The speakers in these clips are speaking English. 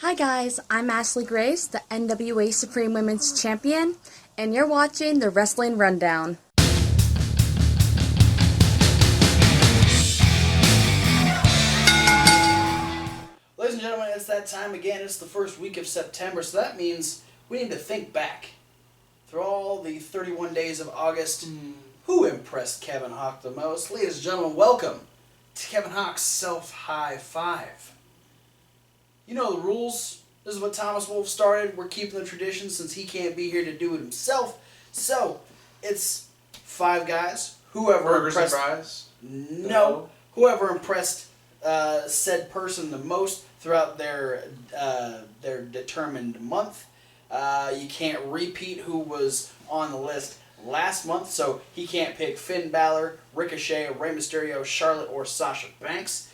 Hi guys, I'm Ashley Grace, the NWA Supreme Women's Champion, and you're watching the Wrestling Rundown. Ladies and gentlemen, it's that time again. It's the first week of September, so that means we need to think back. Through all the 31 days of August, who impressed Kevin Hawk the most? Ladies and gentlemen, welcome to Kevin Hawk's Self-High Five. You know the rules. This is what Thomas Wolfe started. We're keeping the tradition since he can't be here to do it himself. So, it's five guys. Whoever Burgers impressed... and fries? No. Whoever impressed said person the most throughout their determined month. You can't repeat who was on the list last month, so he can't pick Finn Balor, Ricochet, Rey Mysterio, Charlotte, or Sasha Banks.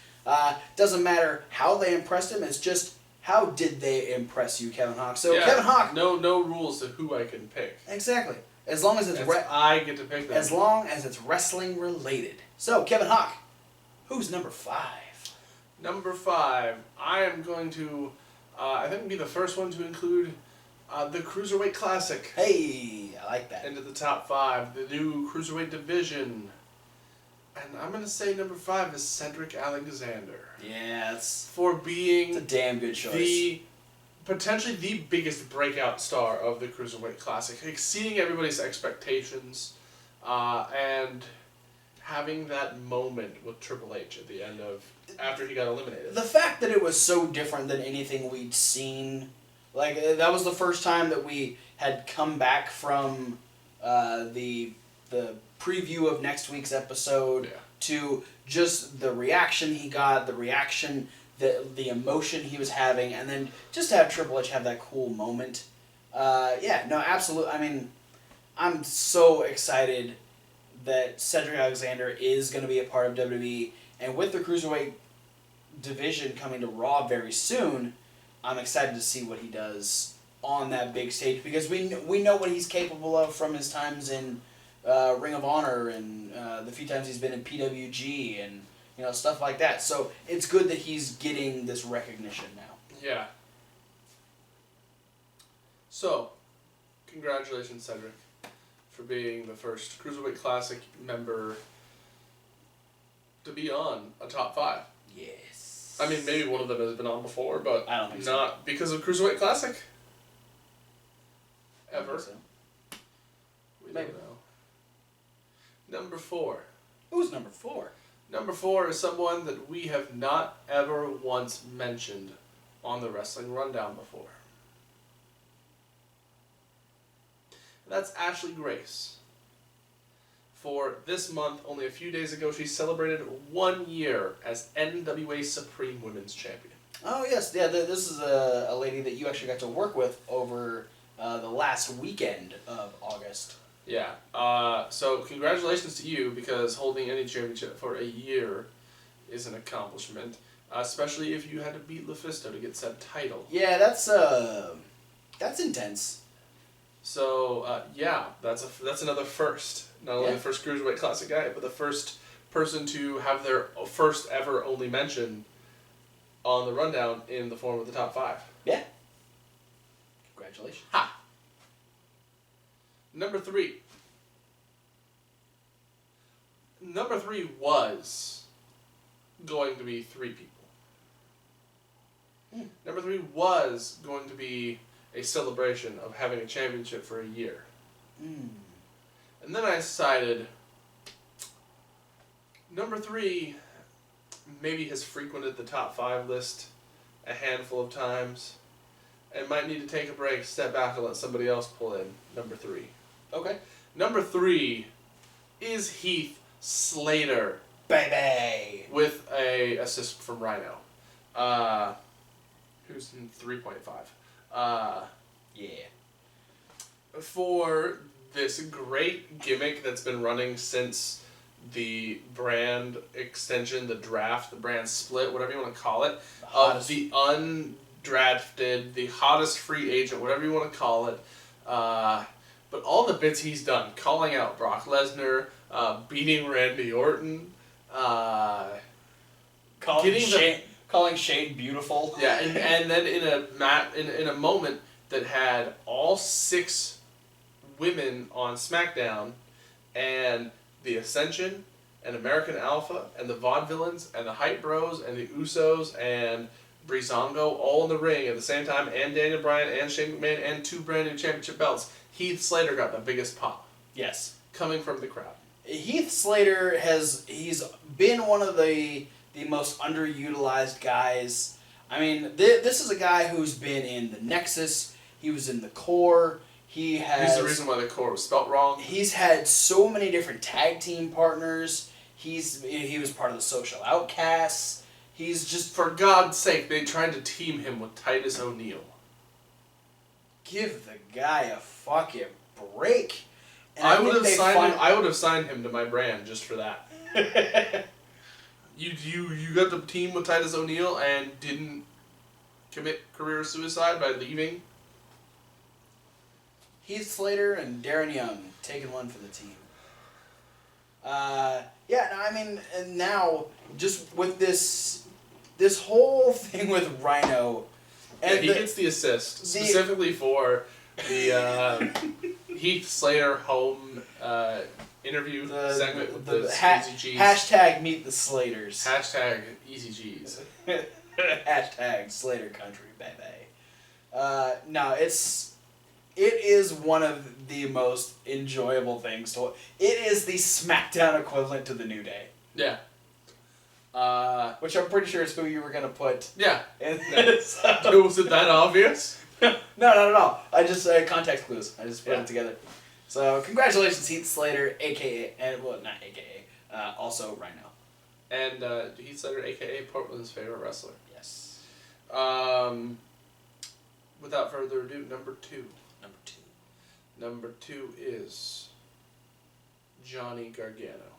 Doesn't matter how they impressed him, it's just how did they impress you, Kevin Hawk. So, yeah, Kevin Hawk... No rules to who I can pick. Exactly. As long as it's... I get to pick them. As long as it's wrestling related. So, Kevin Hawk, who's number 5? Number 5, I am going to, I think, be the first one to include the Cruiserweight Classic. Hey, I like that. Into the top 5, the new Cruiserweight division. And I'm going to say number 5 is Cedric Alexander. Yeah, it's being a damn good choice. Potentially the biggest breakout star of the Cruiserweight Classic, exceeding everybody's expectations, and having that moment with Triple H at the end of, after he got eliminated. The fact that it was so different than anything we'd seen, like, that was the first time that we had come back from the preview of next week's episode to just the reaction he got, the emotion he was having, and then just to have Triple H have that cool moment. Absolutely. I mean, I'm so excited that Cedric Alexander is going to be a part of WWE, and with the Cruiserweight division coming to Raw very soon, I'm excited to see what he does on that big stage, because we know what he's capable of from his times in Ring of Honor and the few times he's been in PWG and stuff like that. So it's good that he's getting this recognition now. Yeah. So, congratulations, Cedric, for being the first Cruiserweight Classic member to be on a top 5. Yes. I mean, maybe one of them has been on before, but I don't think not because of Cruiserweight Classic. Ever. So. We don't know. Number 4. Who's number 4? Number 4 is someone that we have not ever once mentioned on the Wrestling Rundown before. That's Ashley Grace. For this month, only a few days ago, she celebrated 1 year as NWA Supreme Women's Champion. Oh, yes. Yeah, this is a lady that you actually got to work with over the last weekend of August. Yeah. So congratulations to you, because holding any championship for a year is an accomplishment, especially if you had to beat LuFisto to get said title. Yeah, that's intense. So that's another first. Not only the first Cruiserweight Classic guy, but the first person to have their first ever only mention on the rundown in the form of the top 5. Yeah. Congratulations. Ha! Number 3. Number 3 was going to be 3 people. Number 3 was going to be a celebration of having a championship for a year. And then I decided number 3 maybe has frequented the top 5 list a handful of times and might need to take a break, step back, and let somebody else pull in number 3. Okay. Number 3 is Heath Slater. Baby! With a assist from Rhino. Who's in 3.5. Yeah. For this great gimmick that's been running since the brand extension, the draft, the brand split, whatever you want to call it, of the undrafted, the hottest free agent, whatever you want to call it. But all the bits he's done, calling out Brock Lesnar, beating Randy Orton, calling Shane beautiful. Yeah, and then in a moment that had all 6 women on SmackDown, and the Ascension, and American Alpha, and the Vaudevillains, and the Hype Bros, and the Usos, and Breezango all in the ring at the same time, and Daniel Bryan, and Shane McMahon, and 2 brand new championship belts. Heath Slater got the biggest pop. Yes. Coming from the crowd. Heath Slater he's been one of the most underutilized guys. I mean, this is a guy who's been in the Nexus. He was in the Core. He's the reason why the Core was spelt wrong. He's had so many different tag team partners. He was part of the Social Outcasts. He's just... For God's sake, they tried to team him with Titus O'Neil. Give the guy a fucking break. And I would have signed him to my brand just for that. You got the team with Titus O'Neil and didn't commit career suicide by leaving? Heath Slater and Darren Young taking one for the team. And now just with this whole thing with Rhino, and he gets the assist specifically for the Heath Slater home interview segment with the Easy G's. Hashtag meet the Slaters. Hashtag Easy G's. Hashtag Slater Country, baby. It is one of the most enjoyable things to watch. It is the SmackDown equivalent to the New Day. Yeah. Which I'm pretty sure is who you were going to put. Yeah. In this. Was it that obvious? No, not at all. I just, context clues. I just put it together. So, congratulations, Heath Slater, also Rhino. And Heath Slater, a.k.a. Portland's favorite wrestler. Yes. Without further ado, number 2. Number 2. Number 2 is Johnny Gargano.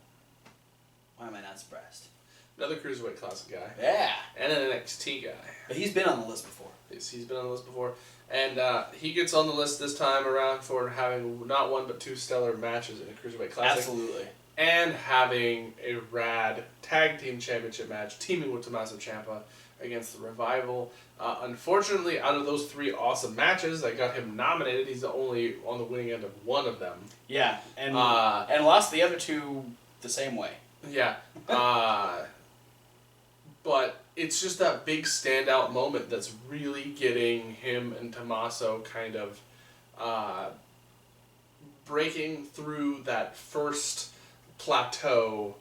Why am I not surprised? Another Cruiserweight Classic guy. Yeah. And an NXT guy. But he's been on the list before. Yes, he's been on the list before. And he gets on the list this time around for having not 1 but 2 stellar matches in a Cruiserweight Classic. Absolutely. And having a rad tag team championship match, teaming with Tommaso Ciampa against the Revival. Unfortunately, out of those 3 awesome matches that got him nominated, he's only on the winning end of 1 of them. Yeah, and lost the other 2 the same way. Yeah. But it's just that big standout moment that's really getting him and Tommaso kind of breaking through that first plateau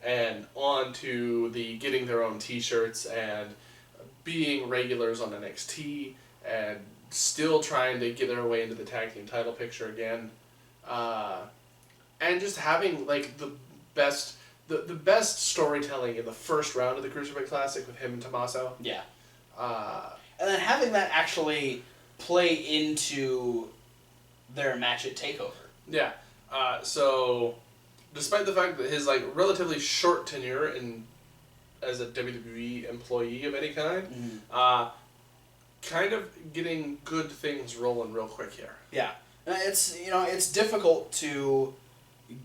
and onto the getting their own t-shirts and being regulars on NXT and still trying to get their way into the tag team title picture again. And just having like the best storytelling in the first round of the Cruiserweight Classic with him and Tommaso. Yeah. And then having that actually play into their match at TakeOver. Yeah. So, despite the fact that his relatively short tenure as a WWE employee of any kind, kind of getting good things rolling real quick here. Yeah. It's difficult to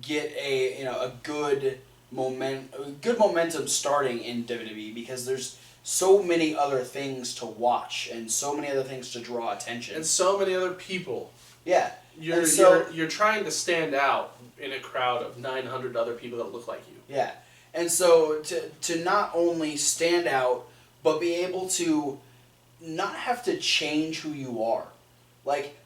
get a good momentum starting in WWE because there's so many other things to watch and so many other things to draw attention and so many other people. Yeah, you're trying to stand out in a crowd of 900 other people that look like you. Yeah, and so to not only stand out but be able to not have to change who you are,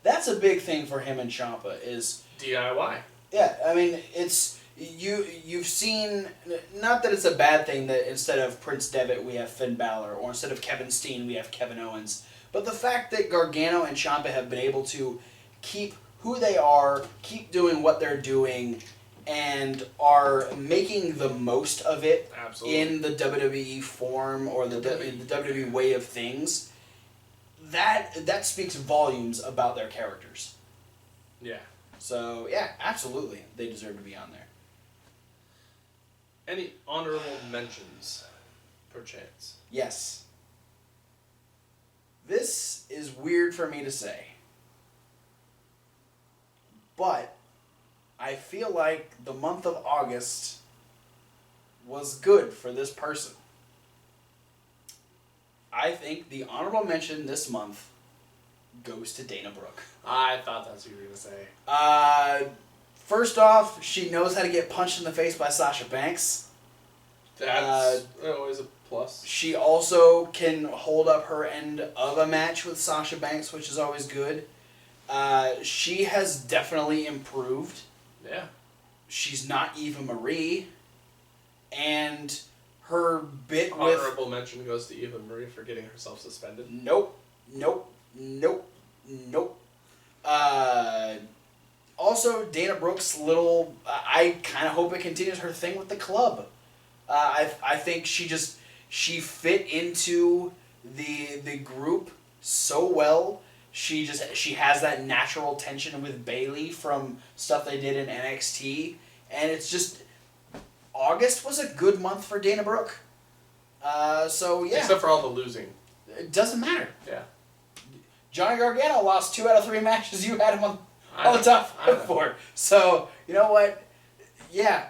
that's a big thing for him and Ciampa is DIY. Yeah, I mean it's. You've seen, not that it's a bad thing that instead of Prince Devitt we have Finn Balor, or instead of Kevin Steen we have Kevin Owens, but the fact that Gargano and Ciampa have been able to keep who they are, keep doing what they're doing, and are making the most of it in the WWE form or the WWE way of things, that speaks volumes about their characters. Yeah. So, yeah, absolutely. They deserve to be on there. Any honorable mentions, perchance? Yes. This is weird for me to say, but I feel like the month of August was good for this person. I think the honorable mention this month goes to Dana Brooke. I thought that's what you were going to say. First off, she knows how to get punched in the face by Sasha Banks. That's always a plus. She also can hold up her end of a match with Sasha Banks, which is always good. She has definitely improved. Yeah. She's not Eva Marie. And her bit Honorable mention goes to Eva Marie for getting herself suspended. Nope. Also, Dana Brooke's little... I kind of hope it continues her thing with the club. I think she fit into the group so well. She has that natural tension with Bayley from stuff they did in NXT. And it's just... August was a good month for Dana Brooke. So, yeah. Except for all the losing. It doesn't matter. Yeah. Johnny Gargano lost 2 out of 3 matches you had him on the top 5 for. So, you know what? Yeah,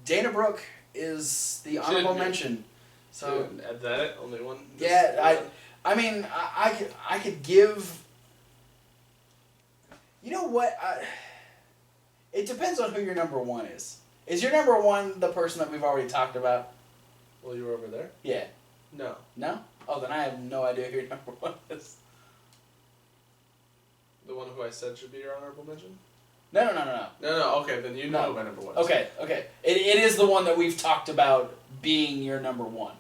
Dana Brooke is the honorable mention. So, is that it? Only one? Yeah, I mean, I could give... You know what? It depends on who your number 1 is. Is your number 1 the person that we've already talked about? Well, you were over there? Yeah. No. No? Oh, then I have no idea who your number 1 is. The one who I said should be your honorable mention? No. No, okay, then you know who my number 1 is. Okay. It is the one that we've talked about being your number 1.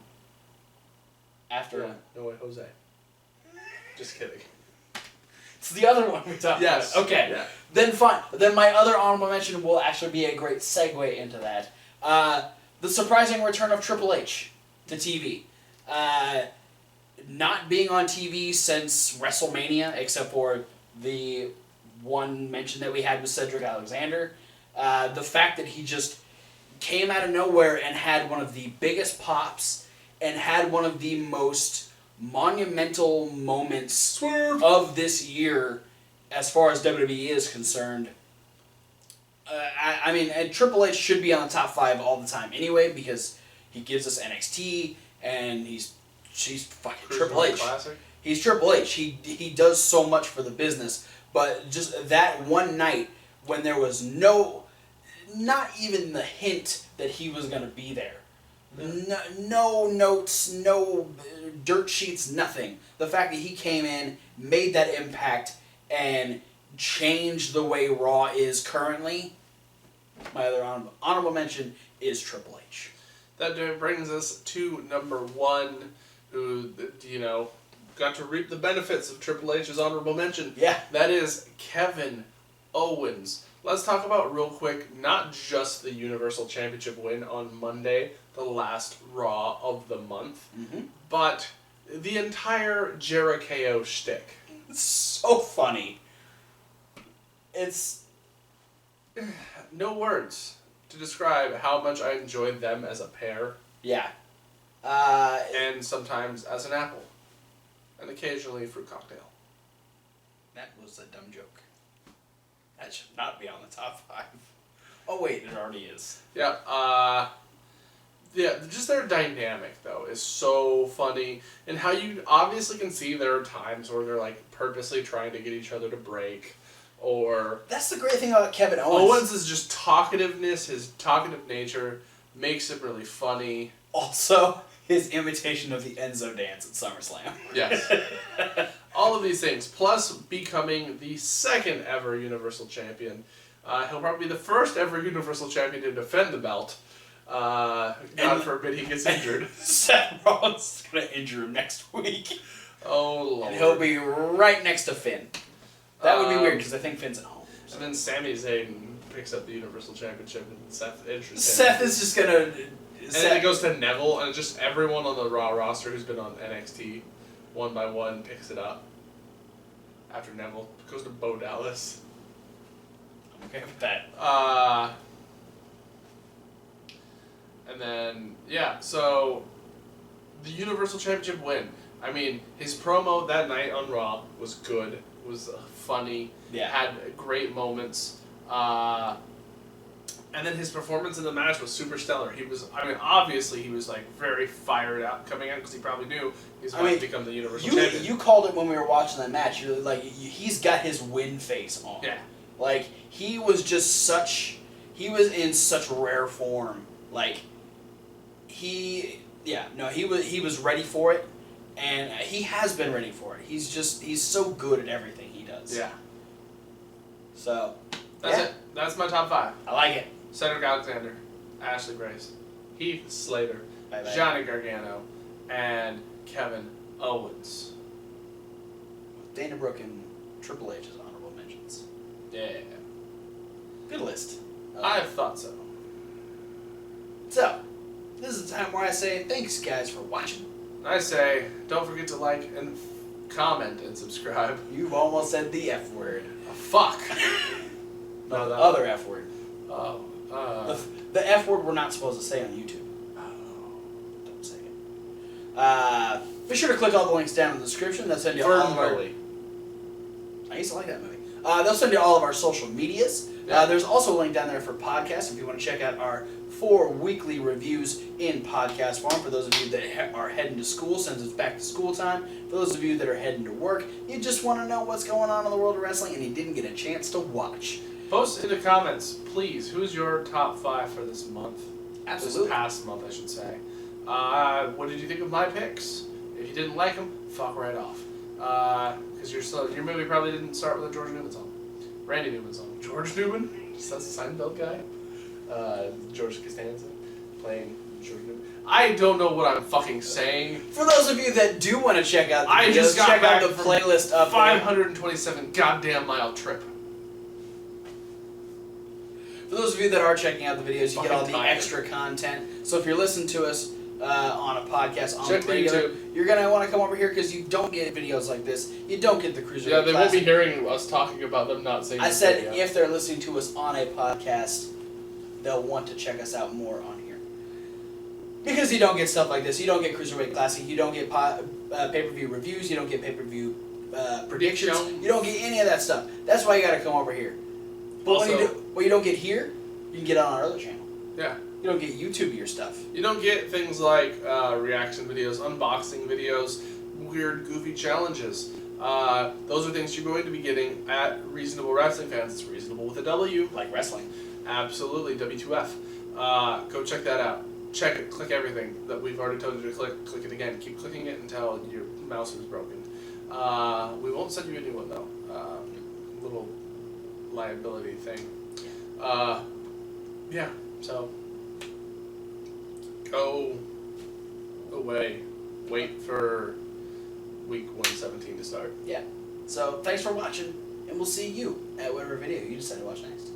After... Yeah. No way, Jose. Just kidding. It's the other one we talked about. Okay. Yeah. Then fine. Then my other honorable mention will actually be a great segue into that. The surprising return of Triple H to TV. Not being on TV since WrestleMania, except for the one mention that we had with Cedric Alexander. The fact that he just came out of nowhere and had one of the biggest pops and had one of the most monumental moments of this year as far as WWE is concerned. I mean, and Triple H should be on the top 5 all the time anyway because he gives us NXT and he's fucking Triple H. Classic. He's Triple H. He does so much for the business, but just that one night when there was not even the hint that he was going to be there. No notes, no dirt sheets, nothing. The fact that he came in, made that impact, and changed the way Raw is currently. My other honorable mention is Triple H. That brings us to number 1, who, got to reap the benefits of Triple H's honorable mention. Yeah. That is Kevin Owens. Let's talk about real quick, not just the Universal Championship win on Monday, the last Raw of the month, but the entire Jericho shtick. It's so funny. It's... No words to describe how much I enjoyed them as a pair. Yeah. And sometimes as an apple. And occasionally fruit cocktail. That was a dumb joke. That should not be on the top 5. Oh wait, it already is. Yeah, just their dynamic, though, is so funny. And how you obviously can see there are times where they're, like, purposely trying to get each other to break. Or... That's the great thing about Kevin Owens. Owens is just talkativeness, his talkative nature makes it really funny. Also, his imitation of the Enzo dance at SummerSlam. Yes. All of these things, plus becoming the second ever Universal Champion. He'll probably be the first ever Universal Champion to defend the belt. God forbid he gets injured. Seth Rollins is going to injure him next week. Oh, Lord. And he'll be right next to Finn. That would be weird because I think Finn's at home. So. And then Sami Zayn picks up the Universal Championship and Seth injures him. Seth is just going to... And then it goes to Neville, and just everyone on the Raw roster who's been on NXT, one by one, picks it up. After Neville goes to Bo Dallas. I'm okay with that. And then, so the Universal Championship win. I mean, his promo that night on Raw was good, was funny, had great moments. And then his performance in the match was super stellar. Obviously he was like very fired up coming out because he probably knew he's going to become the Universal Champion. You called it when we were watching that match. You're like, he's got his win face on. Yeah. Like, he was in such rare form. Like, he was ready for it, and he has been ready for it. He's so good at everything he does. Yeah. So, that's it. That's my top 5. I like it. Cedric Alexander, Ashley Grace, Heath Slater, Bye-bye. Johnny Gargano, and Kevin Owens. Dana Brooke and Triple H as honorable mentions. Yeah. Good list. I thought so. So, this is the time where I say thanks, guys, for watching. I say, don't forget to like and comment and subscribe. You've almost said the F word. Oh, fuck. No, the other F word. Oh. The F word we're not supposed to say on YouTube. Don't say it. Be sure to click all the links down in the description. They'll send you all of our... I used to like that movie. They'll send you all of our social medias. Yeah. There's also a link down there for podcasts if you want to check out our 4 weekly reviews in podcast form. For those of you that are heading to school, since it's back to school time. For those of you that are heading to work, you just want to know what's going on in the world of wrestling and you didn't get a chance to watch. Post in the comments, please, who's your top 5 for this month? Absolutely. This past month, I should say. What did you think of my picks? If you didn't like them, fuck right off. Because your movie probably didn't start with a George Newman song. Randy Newman song. George Newman? That's the Seinfeld guy? George Costanza playing George Newman. I don't know what I'm fucking saying. For those of you that do want to check out the I videos, just got check back out the from playlist up 527 goddamn mile trip. For those of you that are checking out the videos, you get all the Fucking tired. extra content. So if you're listening to us on a podcast on Check the regular, YouTube. you're going to want to come over here because you don't get videos like this. You don't get the Cruiserweight Yeah, they won't Classic. be hearing us talking about them not saying I the said video. if they're listening to us on a podcast, they'll want to check us out more on here. Because you don't get stuff like this. You don't get Cruiserweight Classic. You don't get pay-per-view reviews. You don't get pay-per-view predictions. You don't get any of that stuff. That's why you got to come over here. But Also, what you don't get here, you can get on our other channel. Yeah. You don't get YouTube your stuff. You don't get things like reaction videos, unboxing videos, weird, goofy challenges. Those are things you're going to be getting at Reasonable Wrestling Fans. It's reasonable with a W. Like wrestling. Absolutely, W2F. Go check that out. Check it. Click everything that we've already told you to click. Click it again. Keep clicking it until your mouse is broken. We won't send you a new one, though. Little liability thing. Yeah, so... Go away. Wait for week 117 to start. Yeah. So thanks for watching, and we'll see you at whatever video you decide to watch next.